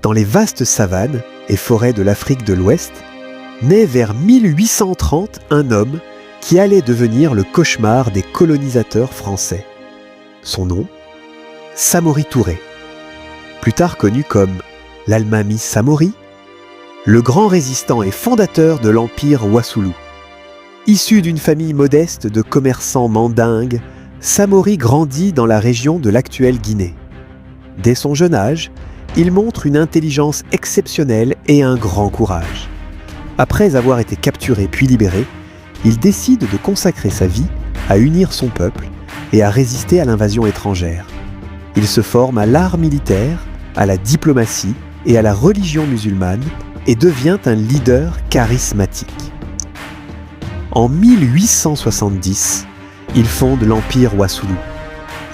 dans les vastes savanes et forêts de l'Afrique de l'Ouest, naît vers 1830 un homme qui allait devenir le cauchemar des colonisateurs français. Son nom, Samori Touré. Plus tard connu comme l'Almami Samori, le grand résistant et fondateur de l'empire Wassoulou. Issu d'une famille modeste de commerçants mandingues, Samori grandit dans la région de l'actuelle Guinée. Dès son jeune âge, il montre une intelligence exceptionnelle et un grand courage. Après avoir été capturé puis libéré, il décide de consacrer sa vie à unir son peuple et à résister à l'invasion étrangère. Il se forme à l'art militaire, à la diplomatie et à la religion musulmane et devient un leader charismatique. En 1870, il fonde l'empire Wassoulou.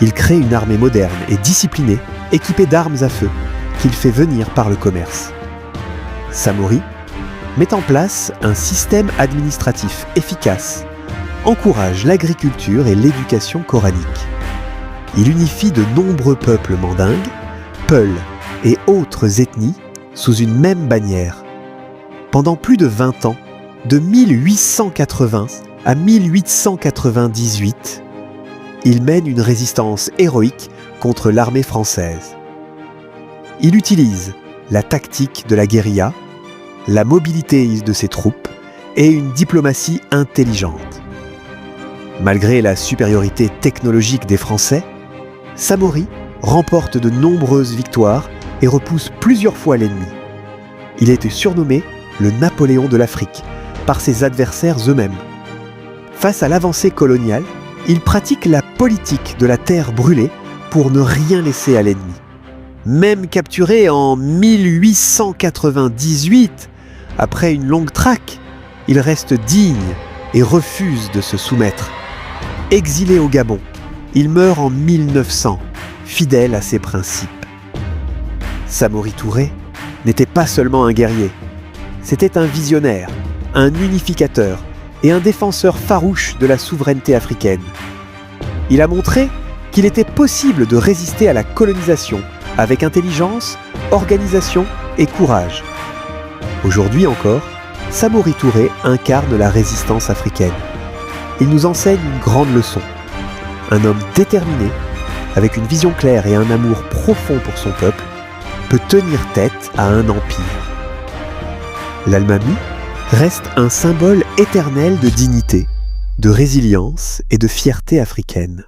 Il crée une armée moderne et disciplinée, équipée d'armes à feu, qu'il fait venir par le commerce. Samori met en place un système administratif efficace, encourage l'agriculture et l'éducation coranique. Il unifie de nombreux peuples mandingues, peuls et autres ethnies sous une même bannière. Pendant plus de 20 ans, de 1880 à 1898, il mène une résistance héroïque contre l'armée française. Il utilise la tactique de la guérilla, la mobilité de ses troupes et une diplomatie intelligente. Malgré la supériorité technologique des Français, Samori remporte de nombreuses victoires et repousse plusieurs fois l'ennemi. Il était surnommé le Napoléon de l'Afrique par ses adversaires eux-mêmes. Face à l'avancée coloniale, il pratique la politique de la terre brûlée pour ne rien laisser à l'ennemi. Même capturé en 1898, après une longue traque, il reste digne et refuse de se soumettre. Exilé au Gabon, il meurt en 1900, fidèle à ses principes. Samori Touré n'était pas seulement un guerrier, c'était un visionnaire, un unificateur et un défenseur farouche de la souveraineté africaine. Il a montré qu'il était possible de résister à la colonisation avec intelligence, organisation et courage. Aujourd'hui encore, Samori Touré incarne la résistance africaine. Il nous enseigne une grande leçon. Un homme déterminé, avec une vision claire et un amour profond pour son peuple, peut tenir tête à un empire. L'Almami reste un symbole éternel de dignité, de résilience et de fierté africaine.